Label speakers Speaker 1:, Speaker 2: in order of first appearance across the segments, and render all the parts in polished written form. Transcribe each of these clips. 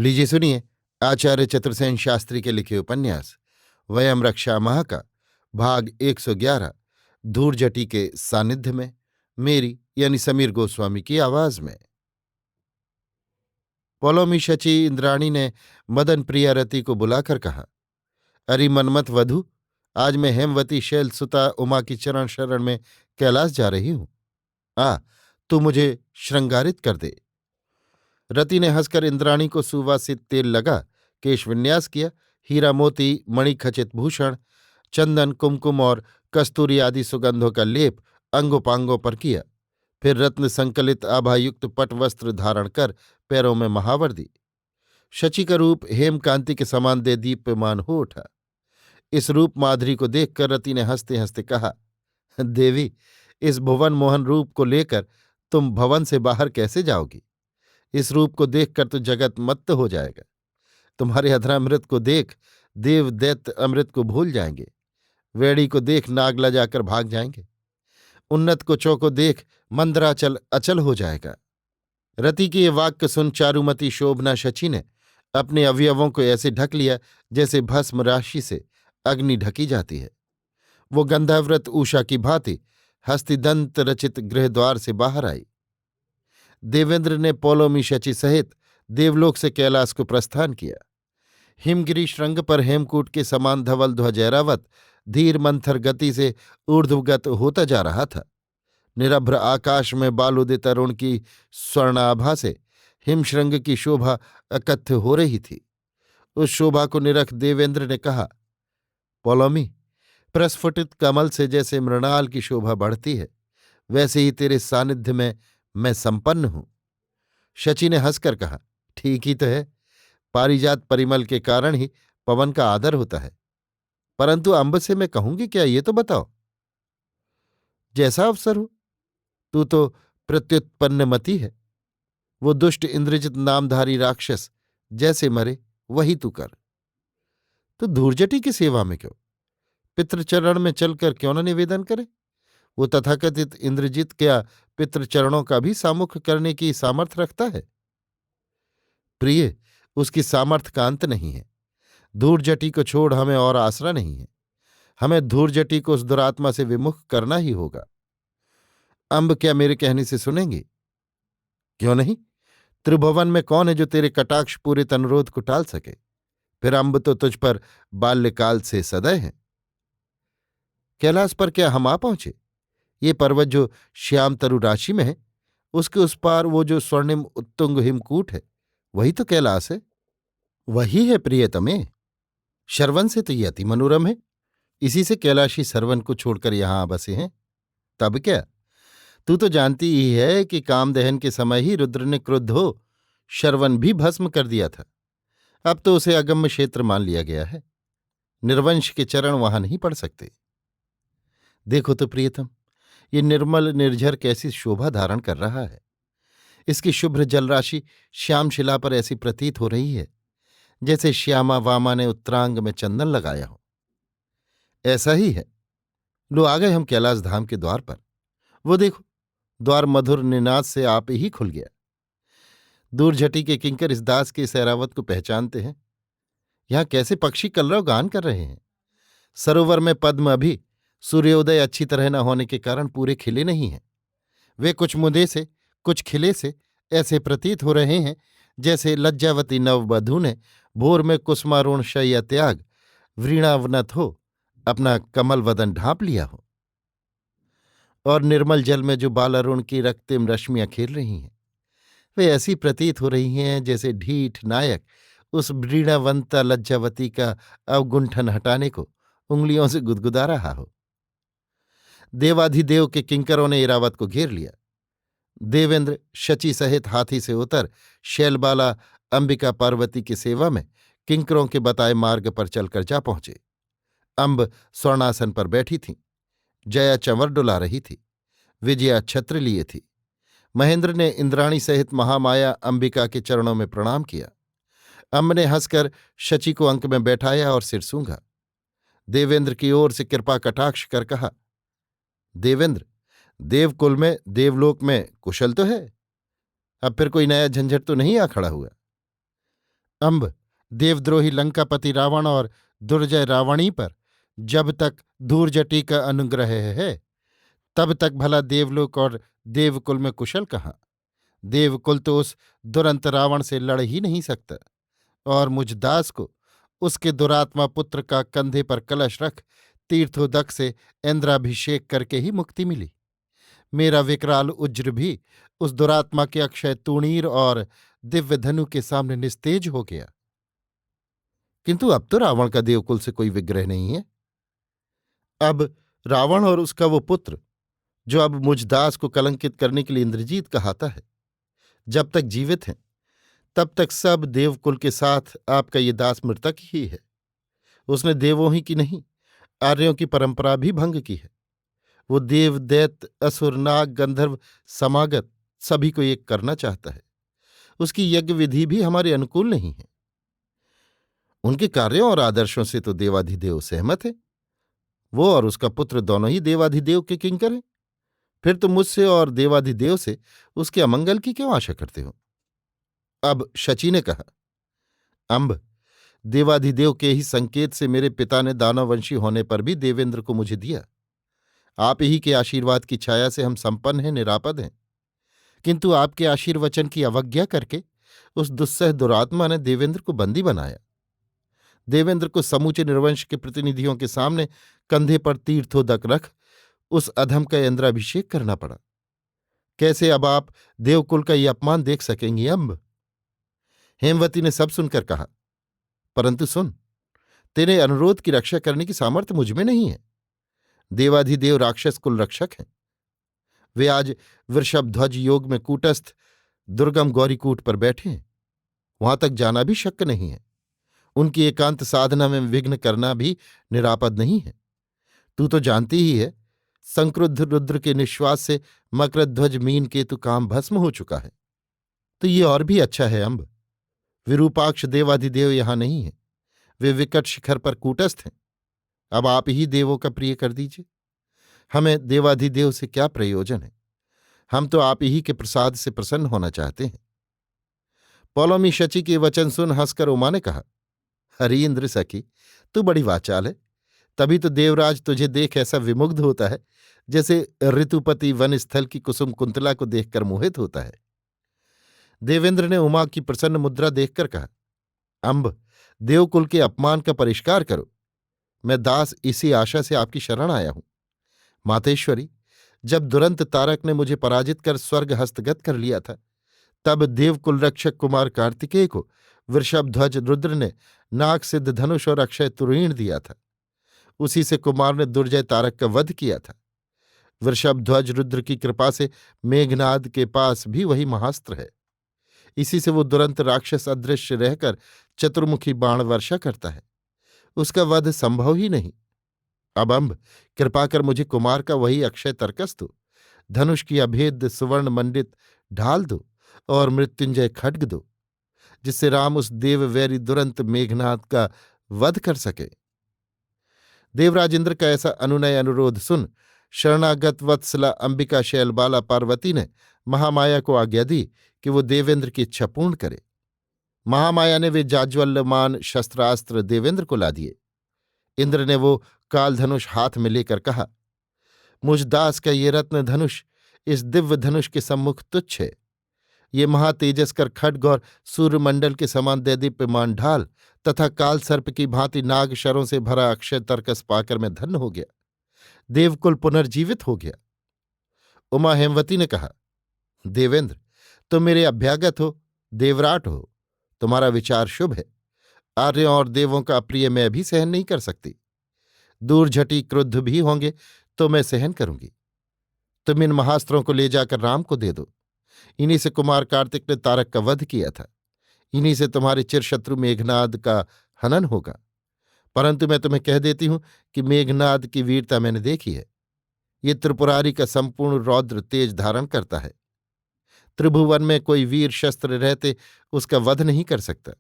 Speaker 1: लीजिए सुनिए आचार्य चतुर्सेन शास्त्री के लिखे उपन्यास वयम रक्षा माह का भाग 111 धूर्जटी के सानिध्य में, मेरी यानी समीर गोस्वामी की आवाज में। पौलोमी शची इंद्राणी ने मदन प्रिया रति को बुलाकर कहा, अरे मनमथ वधू, आज मैं हेमवती शैल सुता उमा की चरण शरण में कैलाश जा रही हूं। आ, तू मुझे श्रृंगारित कर दे। रति ने हंसकर इंद्राणी को सुवासित तेल लगा केश विन्यास किया, हीरा मोती मणिखचित भूषण, चंदन कुमकुम और कस्तूरी आदि सुगंधों का लेप अंगोपांगों पर किया। फिर रत्न संकलित आभायुक्त पट वस्त्र धारण कर पैरों में महावर दी। शची का रूप हेमकांति के समान दे दीप्यमान हो उठा। इस रूप माधुरी को देखकर रति ने हंसते हंसते कहा, देवी, इस भुवन मोहन रूप को लेकर तुम भवन से बाहर कैसे जाओगी? इस रूप को देखकर तो जगत मत्त हो जाएगा। तुम्हारे अधरामृत को देख देव दैत्य अमृत को भूल जाएंगे। वेड़ी को देख नागला जाकर भाग जाएंगे। उन्नत कुचों को देख मंदराचल अचल हो जाएगा। रति की ये वाक्य सुन चारुमती शोभना शची ने अपने अवयवों को ऐसे ढक लिया जैसे भस्म राशि से अग्नि ढकी जाती है। वो गंधाव्रत उषा की भांति हस्तिदंत रचित गृहद्वार से बाहर आई। देवेंद्र ने पौलोमी शची सहित देवलोक से कैलाश को प्रस्थान किया। हिमगिरी श्रृंग पर हेमकूट के समान धवल ध्वजैरावत धीर मंथर गति से ऊर्ध्वगत होता जा रहा था। निरभ्र आकाश में बालुदित अरुण की स्वर्णाभा से हिमश्रृंग की शोभा अकथ्य हो रही थी। उस शोभा को निरख देवेंद्र ने कहा, पौलोमी, प्रस्फुटित कमल से जैसे मृणाल की शोभा बढ़ती है, वैसे ही तेरे सानिध्य में मैं संपन्न हूं। शची ने हंसकर कहा, ठीक ही तो है, पारिजात परिमल के कारण ही पवन का आदर होता है। परंतु अंब से मैं कहूंगी क्या, ये तो बताओ। जैसा अवसर हो। तू तो प्रत्युत्पन्नमति है। वो दुष्ट इंद्रजित नामधारी राक्षस जैसे मरे वही तू कर। तू धूर्जटी की सेवा में क्यों? पितृचरण में चलकर क्यों न निवेदन करे? वो तथाकथित इंद्रजित क्या पितृचरणों का भी सामुख करने की सामर्थ्य रखता है? प्रिय, उसकी सामर्थ्य का अंत नहीं है। धूर्जटी को छोड़ हमें और आसरा नहीं है। हमें धूर्जटी को उस दुरात्मा से विमुख करना ही होगा। अंब क्या मेरे कहने से सुनेंगी? क्यों नहीं? त्रिभुवन में कौन है जो तेरे कटाक्ष पूरित अनुरोध को टाल सके? फिर अंब तो तुझ पर बाल्यकाल से सदैव है। कैलाश पर क्या हम आ पहुंचे? ये पर्वत जो श्याम तरु राशि में है, उसके उस पार वो जो स्वर्णिम उत्तुंग हिमकूट है, वही तो कैलाश है। वही है प्रियतमे। शरवन से तो ये अति मनोरम है। इसी से कैलाशी सरवन को छोड़कर यहां आ बसे हैं। तब क्या, तू तो जानती ही है कि कामदहन के समय ही रुद्र ने क्रुद्ध हो शरवन भी भस्म कर दिया था। अब तो उसे अगम्य क्षेत्र मान लिया गया है। निर्वंश के चरण वहां नहीं पड़ सकते। देखो तो प्रियतम, ये निर्मल निर्झर कैसी शोभा धारण कर रहा है। इसकी शुभ्र जलराशि श्यामशिला पर ऐसी प्रतीत हो रही है जैसे श्यामा वामा ने उत्तरांग में चंदन लगाया हो। ऐसा ही है। लो, आ गए हम कैलाश धाम के द्वार पर। वो देखो, द्वार मधुर निनाद से आप ही खुल गया। दूरझटी के किंकर इस दास के सैरावत को पहचानते हैं। यहां कैसे पक्षी कलरव गान कर रहे हैं। सरोवर में पद्म अभी सूर्योदय अच्छी तरह न होने के कारण पूरे खिले नहीं हैं। वे कुछ मुदे से कुछ खिले से ऐसे प्रतीत हो रहे हैं जैसे लज्जावती नववधू ने भोर में कुसुमारूण शय्या त्याग व्रीणावनत हो अपना कमल वदन ढांप लिया हो। और निर्मल जल में जो बालारुण की रक्तिम रश्मियां खेल रही हैं, वे ऐसी प्रतीत हो रही हैं जैसे ढीठ नायक उस व्रीणावंता लज्जावती का अवगुंठन हटाने को उंगलियों से गुदगुदा रहा हो। देवाधिदेव के किंकरों ने इरावत को घेर लिया। देवेंद्र शची सहित हाथी से उतर शैलबाला अंबिका पार्वती की सेवा में किंकरों के बताए मार्ग पर चलकर जा पहुंचे। अंब स्वर्णासन पर बैठी थीं। जया चंवर डुला रही थी। विजया छत्र लिए थी। महेंद्र ने इंद्राणी सहित महामाया अंबिका के चरणों में प्रणाम किया। अंब ने हंसकर शची को अंक में बैठाया और सिर सूंघा। देवेंद्र की ओर से कृपा कटाक्ष कर कहा, देवेंद्र, देवकुल में देवलोक में कुशल तो है? अब फिर कोई नया झंझट तो नहीं आ खड़ा हुआ? अम्ब, देवद्रोही लंकापति रावण और दुर्जय रावणी पर जब तक धूर्जटी का अनुग्रह है तब तक भला देवलोक और देवकुल में कुशल कहाँ। देवकुल तो उस दुरंत रावण से लड़ ही नहीं सकता, और मुझ दास को उसके दुरात्मा पुत्र का कंधे पर कलश रख तीर्थोदक से इंद्राभिषेक करके ही मुक्ति मिली। मेरा विकराल उज्र भी उस दुरात्मा के अक्षय तूणीर और दिव्य धनु के सामने निस्तेज हो गया। किंतु अब तो रावण का देवकुल से कोई विग्रह नहीं है। अब रावण और उसका वो पुत्र, जो अब मुझ दास को कलंकित करने के लिए इंद्रजीत कहाता है, जब तक जीवित हैं तब तक सब देवकुल के साथ आपका ये दास मृतक ही है। उसने देवों ही की नहीं, आर्यों की परंपरा भी भंग की है। वो देव, दैत्य, असुर, नाग, गंधर्व, समागत सभी को एक करना चाहता है। उसकी यज्ञ विधि भी हमारे अनुकूल नहीं है। उनके कार्यों और आदर्शों से तो देवाधिदेव सहमत है। वो और उसका पुत्र दोनों ही देवाधिदेव के किंकर हैं। फिर तुम मुझसे और देवाधिदेव से उसके अमंगल की क्यों आशा करते हो। अब शची ने कहा, अम्ब, देवाधिदेव के ही संकेत से मेरे पिता ने दानववंशी होने पर भी देवेंद्र को मुझे दिया। आप ही के आशीर्वाद की छाया से हम संपन्न हैं, निरापद हैं। किंतु आपके आशीर्वचन की अवज्ञा करके उस दुस्सह दुरात्मा ने देवेंद्र को बंदी बनाया। देवेंद्र को समूचे निर्वंश के प्रतिनिधियों के सामने कंधे पर तीर्थोदक रख उस अधम का इंद्राभिषेक करना पड़ा। कैसे अब आप देवकुल का ये अपमान देख सकेंगी अम्ब। हेमवती ने सब सुनकर कहा, परंतु सुन, तेरे अनुरोध की रक्षा करने की सामर्थ्य मुझमें नहीं है। देवाधिदेव राक्षस कुल रक्षक हैं। वे आज वृषभध्वज योग में कूटस्थ दुर्गम गौरीकूट पर बैठे हैं। वहां तक जाना भी शक्य नहीं है। उनकी एकांत साधना में विघ्न करना भी निरापद नहीं है। तू तो जानती ही है, संक्रुद्ध रुद्र के निश्वास से मकरध्वज मीन केतु काम भस्म हो चुका है। तो ये और भी अच्छा है अम्ब, विरूपाक्ष देवाधिदेव यहां नहीं है। वे विकट शिखर पर कूटस्थ हैं। अब आप ही देवों का प्रिय कर दीजिए। हमें देवाधिदेव से क्या प्रयोजन है। हम तो आप ही के प्रसाद से प्रसन्न होना चाहते हैं। पौलोमी शची के वचन सुन हंसकर उमा ने कहा, हरि इंद्र सखी, तू बड़ी वाचाल है। तभी तो देवराज तुझे देख ऐसा विमुग्ध होता है जैसे ऋतुपति वन स्थल की कुसुम कुंतला को देखकर मोहित होता है। देवेंद्र ने उमा की प्रसन्न मुद्रा देखकर कहा, अम्ब, देवकुल के अपमान का परिष्कार करो। मैं दास इसी आशा से आपकी शरण आया हूं। मातेश्वरी, जब दुरंत तारक ने मुझे पराजित कर स्वर्ग हस्तगत कर लिया था, तब देवकुल रक्षक कुमार कार्तिकेय को वृषभध्वज रुद्र ने नाग सिद्ध धनुष और अक्षय तुरीण दिया था। उसी से कुमार ने दुर्जय तारक का वध किया था। वृषभध्वज रुद्र की कृपा से मेघनाद के पास भी वही महास्त्र है। इसी से वो दुरंत राक्षस अदृश्य रहकर चतुर्मुखी बाण वर्षा करता है। उसका वध संभव ही नहीं। अब अम्ब, कृपा कर मुझे कुमार का वही अक्षय तर्कस दो, धनुष की अभेद्य सुवर्ण मंडित ढाल दो और मृत्युंजय खड्ग दो, जिससे राम उस देववैरी दुरंत मेघनाद का वध कर सके। देवराज इंद्र का ऐसा अनुनय अनुरोध सुन शरणागत वत्सला अंबिका शैलबाला पार्वती ने महामाया को आज्ञा दी कि वो देवेंद्र की इच्छा पूर्ण करे। महामाया ने वे जाज्वल्यमान शस्त्रास्त्र देवेंद्र को ला दिए। इंद्र ने वो कालधनुष हाथ में लेकर कहा, मुझ दास का ये रत्न धनुष इस दिव्य धनुष के सम्मुख तुच्छ है। ये महातेजस्कर खड्ग और सूर्यमंडल के समान दैदीप्यमान ढाल तथा काल सर्प की भांति नाग शरों से भरा अक्षय तर्कस पाकर मैं धन्य हो गया। देवकुल पुनर्जीवित हो गया। उमा हेमवती ने कहा, देवेंद्र, तुम मेरे अभ्यागत हो, देवराट हो, तुम्हारा विचार शुभ है। आर्यों और देवों का अप्रिय मैं भी सहन नहीं कर सकती। दूरझटी क्रुद्ध भी होंगे तो मैं सहन करूंगी। तुम इन महास्त्रों को ले जाकर राम को दे दो। इन्हीं से कुमार कार्तिक ने तारक का वध किया था। इन्हीं से तुम्हारे चिरशत्रु मेघनाद का हनन होगा। परंतु मैं तुम्हें कह देती हूं कि मेघनाद की वीरता मैंने देखी है। ये त्रिपुरारी का संपूर्ण रौद्र तेज धारण करता है। त्रिभुवन में कोई वीर शस्त्र रहते उसका वध नहीं कर सकता।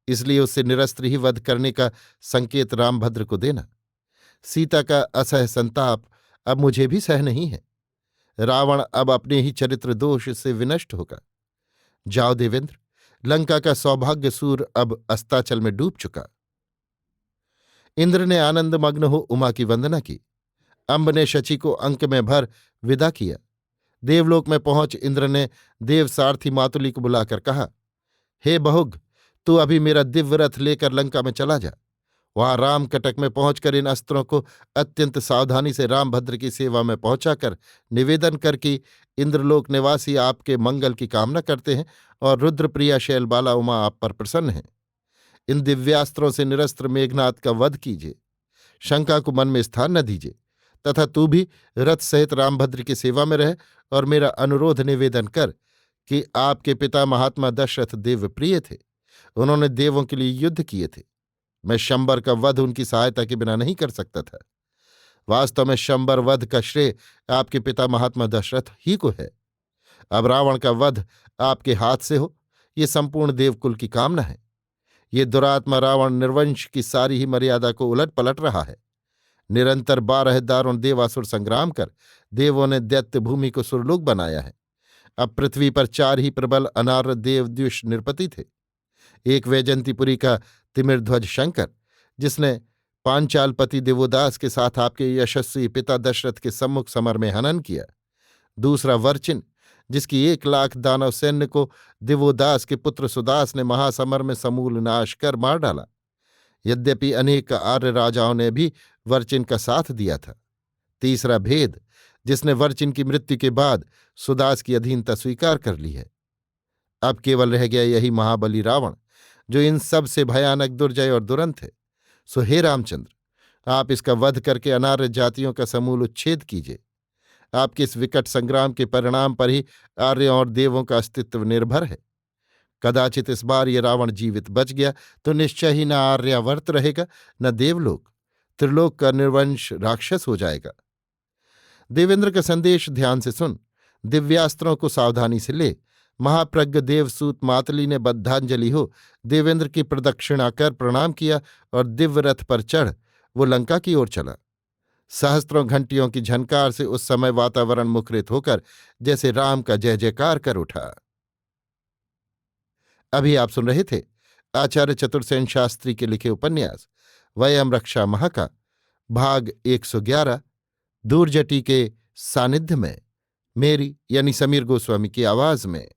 Speaker 1: इसलिए उससे निरस्त्र ही वध करने का संकेत रामभद्र को देना। सीता का असह संताप अब मुझे भी सह नहीं है। रावण अब अपने ही चरित्र दोष से विनष्ट होगा। जाओ देवेंद्र, लंका का सौभाग्य सूर्य अब अस्ताचल में डूब चुका। इंद्र ने आनंदमग्न हो उमा की वंदना की। अंब ने शची को अंक में भर विदा किया। देवलोक में पहुंच इंद्र ने देव सारथी मातुली को बुलाकर कहा, हे बहुग, तू अभी मेरा दिव्य रथ लेकर लंका में चला जा। वहां राम कटक में पहुंचकर इन अस्त्रों को अत्यंत सावधानी से रामभद्र की सेवा में पहुंचाकर निवेदन कर कि इंद्रलोक निवासी आपके मंगल की कामना करते हैं और रुद्रप्रिया शैलबाला उमा आप पर प्रसन्न हैं। इन दिव्यास्त्रों से निरस्त्र मेघनाथ का वध कीजिए, शंका को मन में स्थान न दीजिए, तथा तू भी रथ सहित रामभद्र की सेवा में रह और मेरा अनुरोध निवेदन कर कि आपके पिता महात्मा दशरथ देवप्रिय थे। उन्होंने देवों के लिए युद्ध किए थे। मैं शंबर का वध उनकी सहायता के बिना नहीं कर सकता था। वास्तव में शंबर वध का श्रेय आपके पिता महात्मा दशरथ ही को है। अब रावण का वध आपके हाथ से हो, ये संपूर्ण देवकुल की कामना है। ये दुरात्मा रावण निर्वंश की सारी ही मर्यादा को उलट पलट रहा है। निरंतर 12 दारुण देवासुर संग्राम कर देवों ने दैत्य भूमि को सुरलोक बनाया है। अब पृथ्वी पर 4 ही प्रबल अनार्य देवद्विष निरपति थे। एक वैजंतीपुरी का तिमिरध्वज शंकर, जिसने पांचालपति देवोदास के साथ आपके यशस्वी पिता दशरथ के सम्मुख समर में हनन किया। दूसरा वर्चिन, जिसकी 1 लाख दानव सैन्य को दिवोदास के पुत्र सुदास ने महासमर में समूल नाश कर मार डाला। यद्यपि अनेक आर्य राजाओं ने भी वर्चिन का साथ दिया था। तीसरा भेद, जिसने वर्चिन की मृत्यु के बाद सुदास की अधीनता स्वीकार कर ली है। अब केवल रह गया यही महाबली रावण, जो इन सब से भयानक दुर्जय और दुरंत है। सो हे रामचंद्र, आप इसका वध करके अनार्य जातियों का समूल उच्छेद कीजिए। आपके इस विकट संग्राम के परिणाम पर ही आर्यों और देवों का अस्तित्व निर्भर है। कदाचित इस बार ये रावण जीवित बच गया तो निश्चय ही न आर्यावर्त रहेगा, न देवलोक। त्रिलोक का निर्वंश राक्षस हो जाएगा। देवेंद्र का संदेश ध्यान से सुन, दिव्यास्त्रों को सावधानी से ले। महाप्रज्ञ देवसूत मातली ने बद्धांजलि हो देवेंद्र की प्रदक्षिणा कर प्रणाम किया और दिव्य रथ पर चढ़ वो लंका की ओर चला। सहस्त्रों घंटियों की झनकार से उस समय वातावरण मुखरित होकर जैसे राम का जय जयकार कर उठा। अभी आप सुन रहे थे आचार्य चतुर्सेन शास्त्री के लिखे उपन्यास वयम रक्षा महा का भाग 111 दूरजटी के सानिध्य में, मेरी यानी समीर गोस्वामी की आवाज में।